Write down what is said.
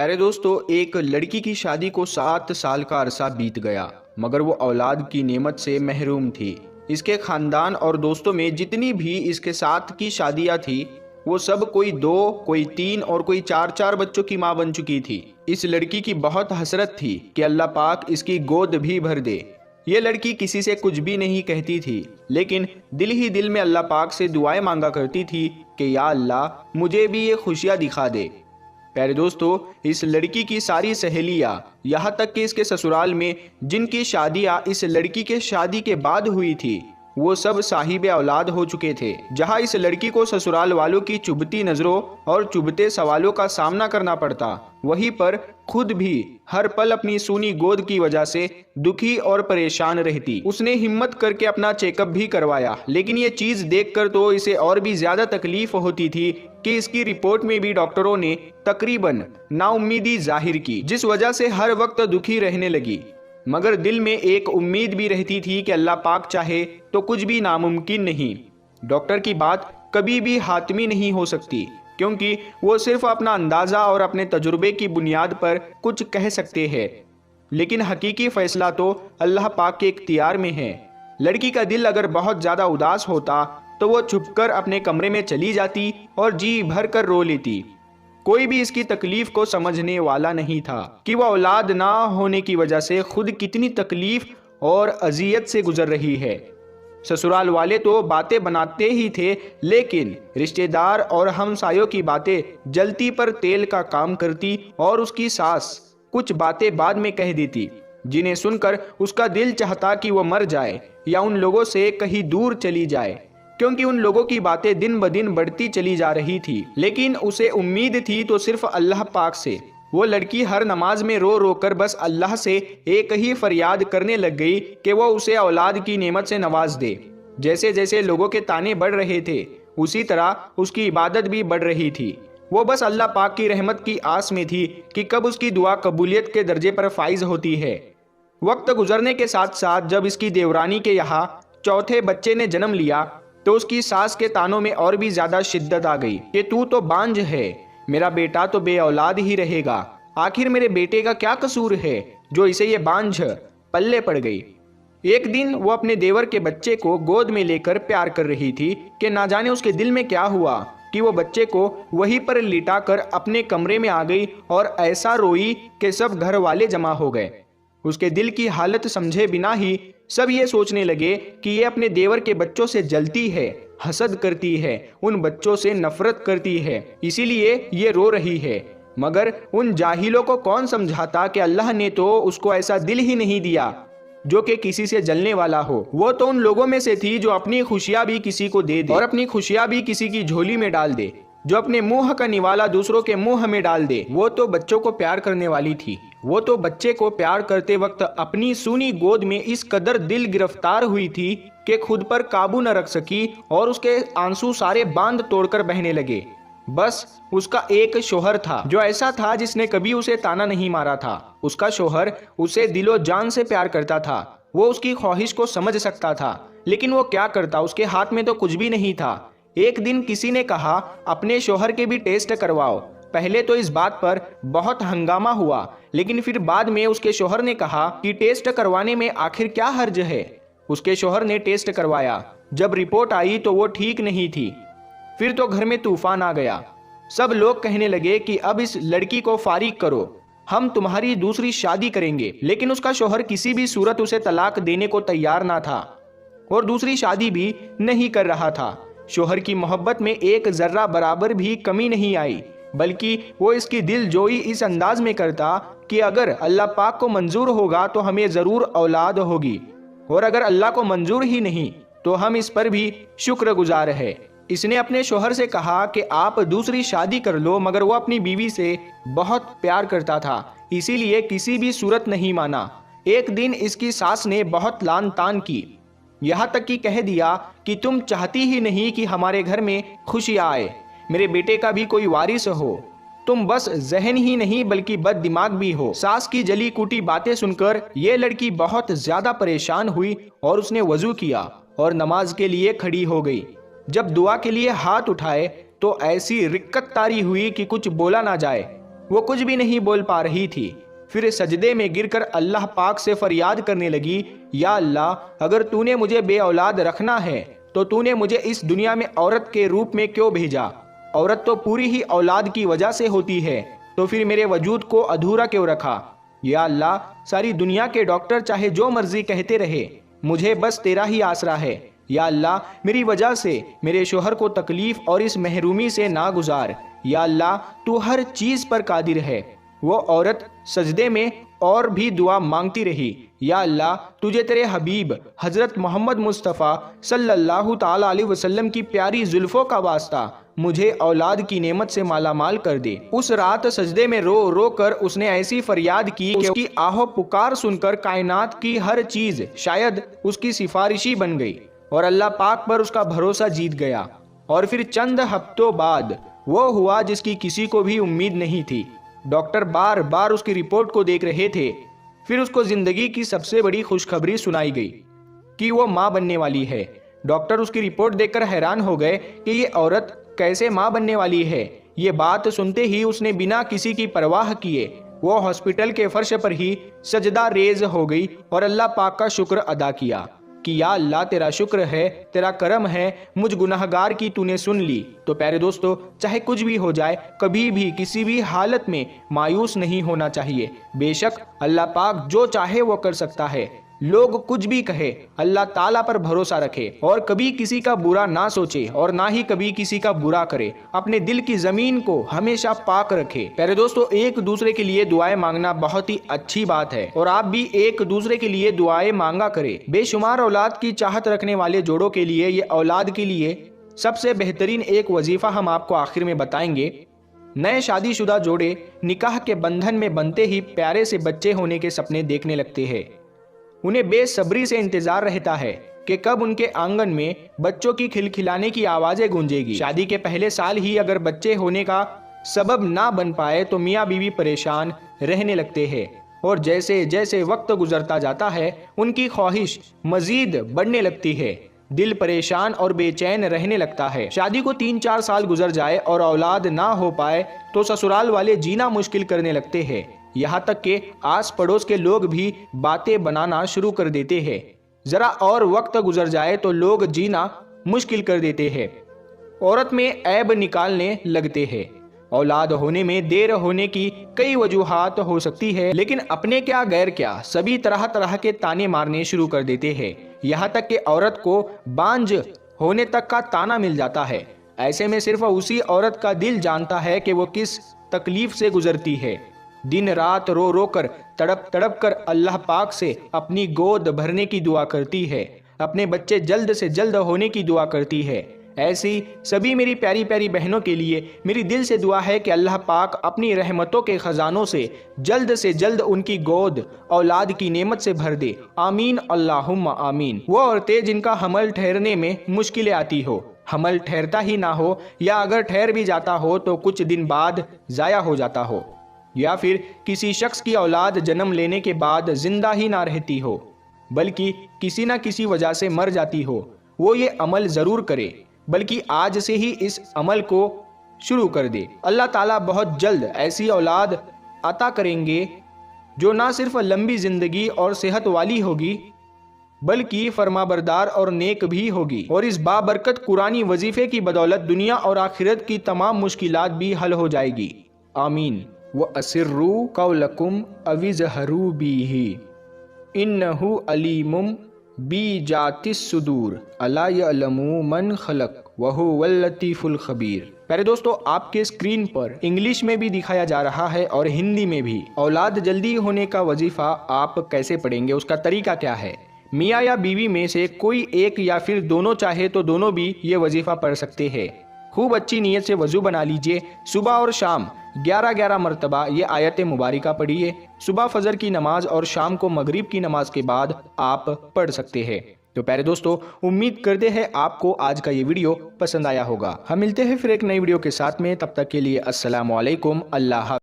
پیارے دوستو، ایک لڑکی کی شادی کو 7 سال کا عرصہ بیت گیا، مگر وہ اولاد کی نعمت سے محروم تھی۔ اس کے خاندان اور دوستوں میں جتنی بھی اس کے ساتھ کی شادیاں تھی، وہ سب کوئی 2، کوئی 3 اور کوئی 4 بچوں کی ماں بن چکی تھی۔ اس لڑکی کی بہت حسرت تھی کہ اللہ پاک اس کی گود بھی بھر دے۔ یہ لڑکی کسی سے کچھ بھی نہیں کہتی تھی، لیکن دل ہی دل میں اللہ پاک سے دعائیں مانگا کرتی تھی کہ یا اللہ مجھے بھی یہ خوشیاں دکھا دے۔ پیارے دوستو، اس لڑکی کی ساری سہیلیاں، یہاں تک کہ اس کے سسرال میں جن کی شادیاں اس لڑکی کے شادی کے بعد ہوئی تھی، وہ سب صاحب اولاد ہو چکے تھے۔ جہاں اس لڑکی کو سسرال والوں کی چبھتی نظروں اور چبھتے سوالوں کا سامنا کرنا پڑتا، وہیں پر خود بھی ہر پل اپنی سونی گود کی وجہ سے دکھی اور پریشان رہتی۔ اس نے ہمت کر کے اپنا چیک اپ بھی کروایا، لیکن یہ چیز دیکھ کر تو اسے اور بھی زیادہ تکلیف ہوتی تھی کہ اس کی رپورٹ میں بھی ڈاکٹروں نے تقریباً نا امیدی ظاہر کی، جس وجہ سے ہر وقت دکھی رہنے لگی۔ مگر دل میں ایک امید بھی رہتی تھی کہ اللہ پاک چاہے تو کچھ بھی ناممکن نہیں۔ ڈاکٹر کی بات کبھی بھی حاتمی نہیں ہو سکتی، کیونکہ وہ صرف اپنا اندازہ اور اپنے تجربے کی بنیاد پر کچھ کہہ سکتے ہیں، لیکن حقیقی فیصلہ تو اللہ پاک کے اختیار میں ہے۔ لڑکی کا دل اگر بہت زیادہ اداس ہوتا تو وہ چھپ کر اپنے کمرے میں چلی جاتی اور جی بھر کر رو لیتی۔ کوئی بھی اس کی تکلیف کو سمجھنے والا نہیں تھا کہ وہ اولاد نہ ہونے کی وجہ سے خود کتنی تکلیف اور اذیت سے گزر رہی ہے۔ سسرال والے تو باتیں بناتے ہی تھے، لیکن رشتہ دار اور ہمسایوں کی باتیں جلتی پر تیل کا کام کرتی اور اس کی ساس کچھ باتیں بعد میں کہہ دیتی، جنہیں سن کر اس کا دل چاہتا کہ وہ مر جائے یا ان لوگوں سے کہیں دور چلی جائے، کیونکہ ان لوگوں کی باتیں دن بدن بڑھتی چلی جا رہی تھی۔ لیکن اسے امید تھی تو صرف اللہ پاک سے۔ وہ لڑکی ہر نماز میں رو رو کر بس اللہ سے ایک ہی فریاد کرنے لگ گئی کہ وہ اسے اولاد کی نعمت سے نواز دے۔ جیسے جیسے لوگوں کے طعنے بڑھ رہے تھے، اسی طرح اس کی عبادت بھی بڑھ رہی تھی۔ وہ بس اللہ پاک کی رحمت کی آس میں تھی کہ کب اس کی دعا قبولیت کے درجے پر فائز ہوتی ہے۔ وقت گزرنے کے ساتھ ساتھ جب اس کی دیورانی کے یہاں 4تھے بچے نے جنم لیا تو اس کی ساس کے طعنوں میں اور بھی زیادہ شدت آ گئی کہ تو بانجھ ہے، میرا بیٹا تو بے اولاد ہی رہے گا، آخر میرے بیٹے کا کیا قصور ہے جو اسے یہ بانجھ پلے پڑ گئی۔ ایک دن وہ اپنے دیور کے بچے کو گود میں لے کر پیار کر رہی تھی کہ نہ جانے اس کے دل میں کیا ہوا کہ وہ بچے کو وہیں پر لٹا کر اپنے کمرے میں آ گئی اور ایسا روئی کہ سب گھر والے جمع ہو گئے۔ اس کے دل کی حالت سمجھے بنا ہی سب یہ سوچنے لگے کہ یہ اپنے دیور کے بچوں سے جلتی ہے، حسد کرتی ہے، ان بچوں سے نفرت کرتی ہے، اسی لیے یہ رو رہی ہے۔ مگر ان جاہلوں کو کون سمجھاتا کہ اللہ نے تو اس کو ایسا دل ہی نہیں دیا جو کہ کسی سے جلنے والا ہو۔ وہ تو ان لوگوں میں سے تھی جو اپنی خوشیاں بھی کسی کو دے دے اور اپنی خوشیاں بھی کسی کی جھولی میں ڈال دے، جو اپنے منہ کا نوالا دوسروں کے منہ میں ڈال دے۔ وہ تو بچوں کو پیار کرنے والی تھی، وہ تو بچے کو پیار کرتے وقت اپنی سونی گود میں اس قدر دل گرفتار ہوئی تھی کہ خود پر قابو نہ رکھ سکی اور اس کے آنسو سارے باندھ توڑ کر بہنے لگے۔ بس اس کا ایک شوہر تھا جو ایسا تھا جس نے کبھی اسے تانا نہیں مارا تھا۔ اس کا شوہر اسے دل و جان سے پیار کرتا تھا، وہ اس کی خواہش کو سمجھ سکتا تھا، لیکن وہ کیا کرتا، اس کے ہاتھ میں تو کچھ بھی نہیں تھا۔ ایک دن کسی نے کہا اپنے شوہر کے بھی ٹیسٹ کرواؤ۔ پہلے تو اس بات پر بہت ہنگامہ ہوا، لیکن پھر بعد میں اس کے شوہر نے کہا کہ ٹیسٹ کروانے میں آخر کیا حرج ہے۔ اس کے شوہر نے ٹیسٹ کروایا، جب رپورٹ آئی تو وہ ٹھیک نہیں تھی۔ پھر تو گھر میں طوفان آ گیا، سب لوگ کہنے لگے کہ اب اس لڑکی کو فارغ کرو، ہم تمہاری دوسری شادی کریں گے۔ لیکن اس کا شوہر کسی بھی صورت اسے طلاق دینے کو تیار نہ تھا اور دوسری شادی بھی نہیں کر رہا تھا۔ شوہر کی محبت میں ایک ذرہ برابر بھی کمی نہیں آئی، بلکہ وہ اس کی دل جوئی اس انداز میں کرتا کہ اگر اللہ پاک کو منظور ہوگا تو ہمیں ضرور اولاد ہوگی، اور اگر اللہ کو منظور ہی نہیں تو ہم اس پر بھی شکر گزار ہے۔ اس نے اپنے شوہر سے کہا کہ آپ دوسری شادی کر لو، مگر وہ اپنی بیوی سے بہت پیار کرتا تھا، اسی لیے کسی بھی صورت نہیں مانا۔ ایک دن اس کی ساس نے بہت لان تان کی، یہاں تک کہ کہہ دیا کہ تم چاہتی ہی نہیں کہ ہمارے گھر میں خوشیاں آئے، میرے بیٹے کا بھی کوئی وارث ہو، تم بس ذہن ہی نہیں بلکہ بد دماغ بھی ہو۔ ساس کی جلی کوٹی باتیں سن کر یہ لڑکی بہت زیادہ پریشان ہوئی اور اس نے وضو کیا اور نماز کے لیے کھڑی ہو گئی۔ جب دعا کے لیے ہاتھ اٹھائے تو ایسی رکت طاری ہوئی کہ کچھ بولا نہ جائے۔ وہ کچھ بھی نہیں بول پا رہی تھی۔ پھر سجدے میں گر کر اللہ پاک سے فریاد کرنے لگی، یا اللہ، اگر تو نے مجھے بے اولاد رکھنا ہے تو تو نے مجھے اس دنیا میں عورت کے روپ میں کیوں بھیجا؟ عورت تو پوری ہی اولاد کی وجہ سے ہوتی ہے، تو پھر میرے وجود کو ادھورا کیوں رکھا؟ یا اللہ، ساری دنیا کے ڈاکٹر چاہے جو مرضی کہتے رہے، مجھے بس تیرا ہی آسرا ہے۔ یا اللہ، میری وجہ سے میرے شوہر کو تکلیف اور اس محرومی سے نہ گزار۔ یا اللہ، تو ہر چیز پر قادر ہے۔ وہ عورت سجدے میں اور بھی دعا مانگتی رہی، یا اللہ، تجھے تیرے حبیب حضرت محمد مصطفیٰ صلی اللہ تعالی علیہ وسلم کی پیاری زلفوں کا واسطہ مجھے اولاد کی نعمت سے مالا مال کر دے۔ اس رات سجدے میں رو رو کر اس نے ایسی فریاد کی کہ اس کی آہو پکار سن کر کائنات کی ہر چیز شاید اس کی سفارشی بن گئی اور اللہ پاک پر اس کا بھروسہ جیت گیا۔ اور پھر چند ہفتوں بعد وہ ہوا جس کی کسی کو بھی امید نہیں تھی۔ ڈاکٹر بار بار اس کی رپورٹ کو دیکھ رہے تھے۔ پھر اس کو زندگی کی سب سے بڑی خوشخبری سنائی گئی کہ وہ ماں بننے والی ہے۔ ڈاکٹر اس کی رپورٹ دیکھ کر حیران ہو گئے کہ یہ عورت کیسے ماں بننے والی ہے۔ یہ بات سنتے ہی اس نے بنا کسی کی پرواہ کیے وہ ہاسپٹل کے فرش پر ہی سجدہ ریز ہو گئی اور اللہ پاک کا شکر ادا کیا کہ یا اللہ، تیرا شکر ہے، تیرا کرم ہے، مجھ گناہگار کی تو نے سن لی۔ تو پیارے دوستو، چاہے کچھ بھی ہو جائے، کبھی بھی کسی بھی حالت میں مایوس نہیں ہونا چاہیے۔ بے شک اللہ پاک جو چاہے وہ کر سکتا ہے۔ لوگ کچھ بھی کہے، اللہ تعالیٰ پر بھروسہ رکھے اور کبھی کسی کا برا نہ سوچے اور نہ ہی کبھی کسی کا برا کرے۔ اپنے دل کی زمین کو ہمیشہ پاک رکھے۔ پیارے دوستو، ایک دوسرے کے لیے دعائیں مانگنا بہت ہی اچھی بات ہے اور آپ بھی ایک دوسرے کے لیے دعائیں مانگا کرے۔ بے شمار اولاد کی چاہت رکھنے والے جوڑوں کے لیے یہ اولاد کے لیے سب سے بہترین ایک وظیفہ ہم آپ کو آخر میں بتائیں گے۔ نئے شادی شدہ جوڑے نکاح کے بندھن میں بنتے ہی پیارے سے بچے ہونے کے سپنے دیکھنے لگتے ہیں۔ انہیں بے صبری سے انتظار رہتا ہے کہ کب ان کے آنگن میں بچوں کی کھلکھلانے کی آوازیں گونجے گی۔ شادی کے پہلے سال ہی اگر بچے ہونے کا سبب نہ بن پائے تو میاں بیوی پریشان رہنے لگتے ہیں، اور جیسے جیسے وقت گزرتا جاتا ہے ان کی خواہش مزید بڑھنے لگتی ہے، دل پریشان اور بے چین رہنے لگتا ہے۔ شادی کو 3-4 سال گزر جائے اور اولاد نہ ہو پائے تو سسرال والے جینا مشکل کرنے لگتے ہیں، یہاں تک کہ آس پڑوس کے لوگ بھی باتیں بنانا شروع کر دیتے ہیں۔ ذرا اور وقت گزر جائے تو لوگ جینا مشکل کر دیتے ہیں، عورت میں عیب نکالنے لگتے ہیں۔ اولاد ہونے میں دیر ہونے کی کئی وجوہات ہو سکتی ہے، لیکن اپنے کیا غیر کیا سبھی طرح طرح کے تانے مارنے شروع کر دیتے ہیں، یہاں تک کہ عورت کو بانجھ ہونے تک کا تانا مل جاتا ہے۔ ایسے میں صرف اسی عورت کا دل جانتا ہے کہ وہ کس تکلیف سے گزرتی ہے۔ دن رات رو رو کر تڑپ تڑپ کر اللہ پاک سے اپنی گود بھرنے کی دعا کرتی ہے، اپنے بچے جلد سے جلد ہونے کی دعا کرتی ہے۔ ایسی سبھی میری پیاری پیاری بہنوں کے لیے میری دل سے دعا ہے کہ اللہ پاک اپنی رحمتوں کے خزانوں سے جلد ان کی گود اولاد کی نعمت سے بھر دے۔ آمین اللہم آمین۔ وہ عورتیں جن کا حمل ٹھہرنے میں مشکلیں آتی ہو، حمل ٹھہرتا ہی نہ ہو یا اگر ٹھہر بھی جاتا ہو تو کچھ دن بعد ضائع ہو جاتا ہو، یا پھر کسی شخص کی اولاد جنم لینے کے بعد زندہ ہی نہ رہتی ہو بلکہ کسی نہ کسی وجہ سے مر جاتی ہو، وہ یہ عمل ضرور کرے، بلکہ آج سے ہی اس عمل کو شروع کر دے۔ اللہ تعالیٰ بہت جلد ایسی اولاد عطا کریں گے جو نہ صرف لمبی زندگی اور صحت والی ہوگی بلکہ فرمانبردار اور نیک بھی ہوگی، اور اس بابرکت قرآنی وظیفے کی بدولت دنیا اور آخرت کی تمام مشکلات بھی حل ہو جائے گی۔ آمین۔ وَأَسِرُّوا قَوْلَكُمْ أَوِ اجْهَرُوا بِهِ إِنَّهُ عَلِيمٌ بِذَاتِ الصُّدُورِ أَلَا يَعْلَمُ مَنْ خَلَقَ وَهُوَ اللَّطِيفُ الْخَبِيرُ۔ پیارے دوستو، آپ کے اسکرین پر انگلش میں بھی دکھایا جا رہا ہے اور ہندی میں بھی۔ اولاد جلدی ہونے کا وظیفہ آپ کیسے پڑھیں گے، اس کا طریقہ کیا ہے؟ میاں یا بیوی میں سے کوئی ایک یا پھر دونوں چاہے تو دونوں بھی یہ وظیفہ پڑھ سکتے ہیں۔ خوب اچھی نیت سے وضو بنا لیجئے، صبح اور شام 11 مرتبہ یہ آیت مبارکہ پڑھیے۔ صبح فجر کی نماز اور شام کو مغرب کی نماز کے بعد آپ پڑھ سکتے ہیں۔ تو پیارے دوستو، امید کرتے ہیں آپ کو آج کا یہ ویڈیو پسند آیا ہوگا۔ ہم ملتے ہیں پھر ایک نئی ویڈیو کے ساتھ میں، تب تک کے لیے السلام علیکم، اللہ حافظ۔